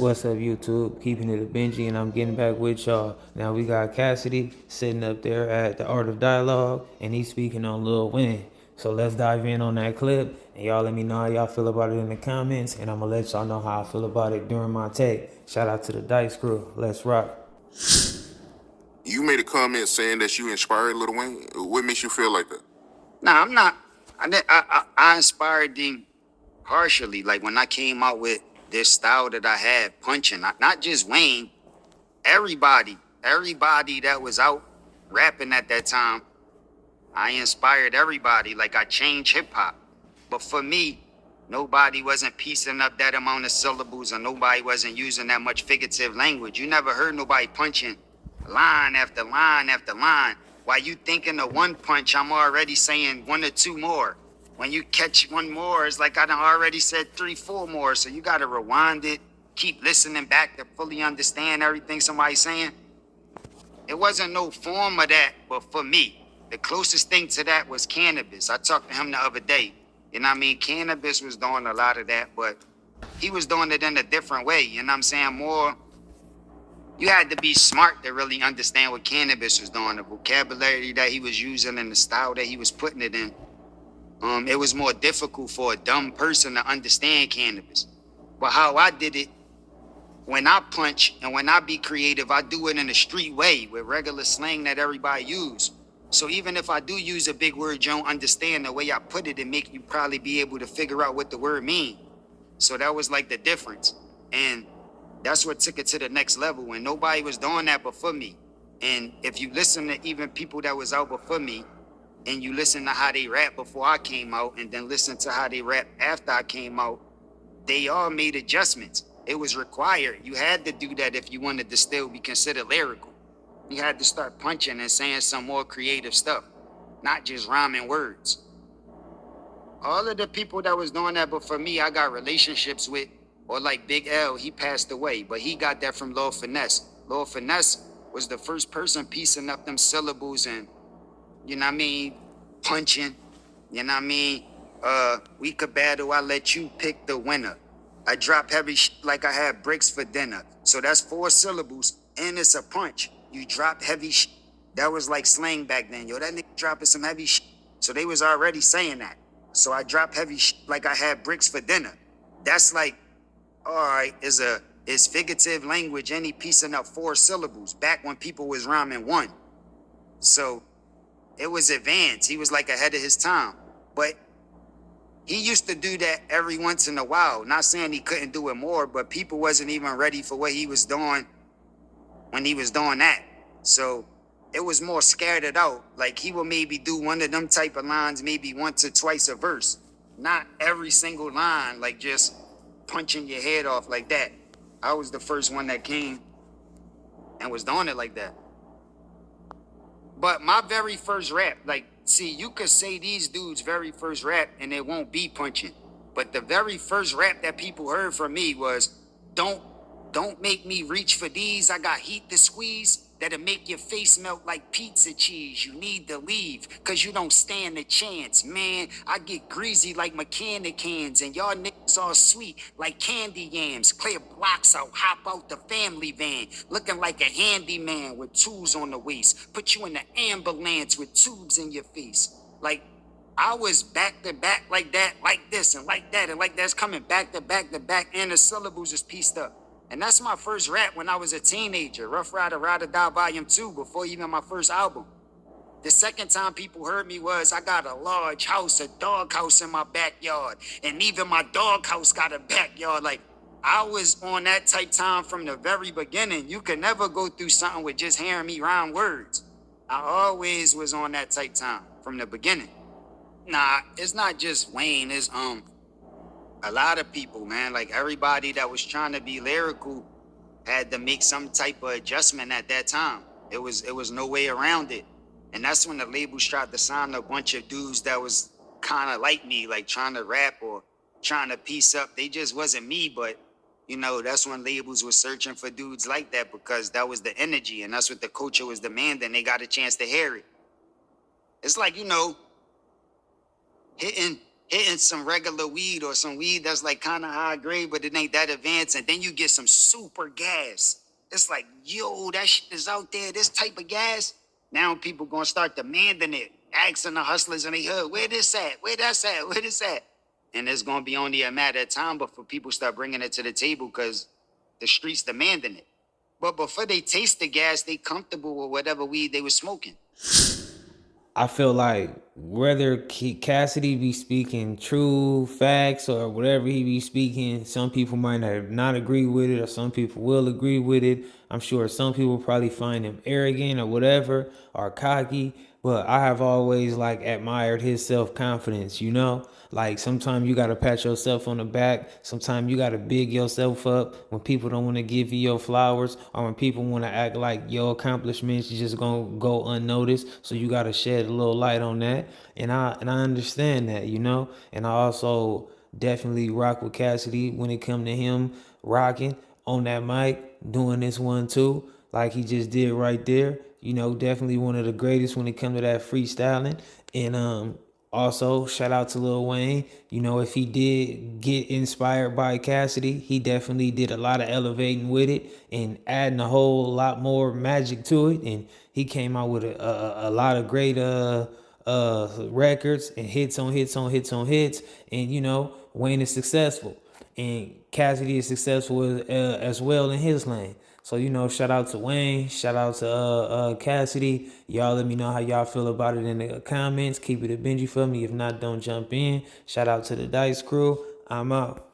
What's up, YouTube? Keeping it a Benji, and I'm getting back with y'all. Now we got Cassidy sitting up there at the Art of Dialogue, and he's speaking on Lil Wayne. So let's dive in on that clip, and y'all let me know how y'all feel about it in the comments, and I'm gonna let y'all know how I feel about it during my take. Shout out to the Dice Crew. Let's rock. You made a comment saying that you inspired Lil Wayne. What makes you feel like that? Nah, I'm not. I inspired them partially. Like when I came out with this style that I had, punching, not just Wayne, everybody that was out rapping at that time, I inspired everybody. Like I changed hip hop. But for me, nobody wasn't piecing up that amount of syllables, and nobody wasn't using that much figurative language. You never heard nobody punching line after line after line. While you thinking of one punch, I'm already saying one or two more. When you catch one more, it's like I done already said 3, 4 more. So you gotta rewind it, keep listening back to fully understand everything somebody's saying. It wasn't no form of that, but for me, the closest thing to that was cannabis. I talked to him the other day. You know what I mean? Cannabis was doing a lot of that, but he was doing it in a different way. You know what I'm saying? More, you had to be smart to really understand what cannabis was doing, the vocabulary that he was using and the style that he was putting it in. It was more difficult for a dumb person to understand cannabis. But how I did it, when I punch and when I be creative, I do it in a street way with regular slang that everybody use. So even if I do use a big word you don't understand, the way I put it, it make you probably be able to figure out what the word mean. So that was like the difference. And that's what took it to the next level. And nobody was doing that before me. And if you listen to even people that was out before me, and you listen to how they rap before I came out, and then listen to how they rap after I came out, they all made adjustments. It was required. You had to do that if you wanted to still be considered lyrical. You had to start punching and saying some more creative stuff, not just rhyming words. All of the people that was doing that before me, I got relationships with, or like Big L, he passed away, but he got that from Lil Finesse. Lil Finesse was the first person piecing up them syllables and, you know what I mean, punching, you know what I mean? We could battle, I let you pick the winner. I drop heavy like I had bricks for dinner. So that's 4 syllables, and it's a punch. You drop heavy That was like slang back then. Yo, that nigga dropping some heavy So they was already saying that. So I drop heavy like I had bricks for dinner. That's like, all right, is figurative language, any piecing up 4 syllables back when people was rhyming 1. So it was advanced. He was like ahead of his time. But he used to do that every once in a while. Not saying he couldn't do it more, but people wasn't even ready for what he was doing when he was doing that. So it was more scattered out. Like he would maybe do one of them type of lines, maybe once or twice a verse. Not every single line, like just punching your head off like that. I was the first one that came and was doing it like that. But my very first rap, like, see, you could say these dudes' very first rap and it won't be punching. But the very first rap that people heard from me was, don't make me reach for these. I got heat to squeeze that'll make your face melt like pizza cheese. You need to leave, cause you don't stand a chance. Man, I get greasy like mechanic cans, and y'all niggas all sweet like candy yams. Clear blocks out, hop out the family van, looking like a handyman with tools on the waist. Put you in the ambulance with tubes in your face. Like, I was back to back like that, like this, and like that, and like that's coming back to back to back, and the syllables is pieced up. And that's my first rap when I was a teenager, Rough Rider, Ride or Die Volume 2, before even my first album. The second time people heard me was, I got a large house, a dog house in my backyard, and even my dog house got a backyard. Like, I was on that type time from the very beginning. You could never go through something with just hearing me rhyme words. I always was on that type time from the beginning. Nah, it's not just Wayne, it's a lot of people, man. Like everybody that was trying to be lyrical had to make some type of adjustment at that time. It was no way around it. And that's when the labels tried to sign a bunch of dudes that was kind of like me, like trying to rap or trying to piece up. They just wasn't me, but you know, that's when labels were searching for dudes like that because that was the energy and that's what the culture was demanding. They got a chance to hear it. It's like, you know, hitting hitting some regular weed or some weed that's like kind of high grade, but it ain't that advanced, and then you get some super gas. It's like, yo, that shit is out there, this type of gas. Now people gonna start demanding it, asking the hustlers in the hood, where this at? Where that's at? Where this at? And it's gonna be only a matter of time before people start bringing it to the table because the streets demanding it. But before they taste the gas, they comfortable with whatever weed they was smoking. I feel like whether Cassidy be speaking true facts or whatever he be speaking, some people might not agree with it, or some people will agree with it. I'm sure some people probably find him arrogant or whatever, or cocky. But I have always like admired his self confidence. You know, like sometimes you gotta pat yourself on the back. Sometimes you gotta big yourself up when people don't want to give you your flowers, or when people want to act like your accomplishments just gonna go unnoticed. So you gotta shed a little light on that. And I understand that, you know. And I also definitely rock with Cassidy when it come to him rocking on that mic, doing this one too, like he just did right there. You know, definitely one of the greatest when it comes to that freestyling. And also shout out to Lil Wayne. You know, if he did get inspired by Cassidy, he definitely did a lot of elevating with it and adding a whole lot more magic to it. And he came out with a lot of great records and hits on hits on hits on hits. And you know, Wayne is successful, and Cassidy is successful as well in his lane. So you know, shout out to Wayne, shout out to Cassidy. Y'all let me know how y'all feel about it in the comments. Keep it a Benji for me. If not, don't jump in. Shout out to the Dice Crew. I'm out.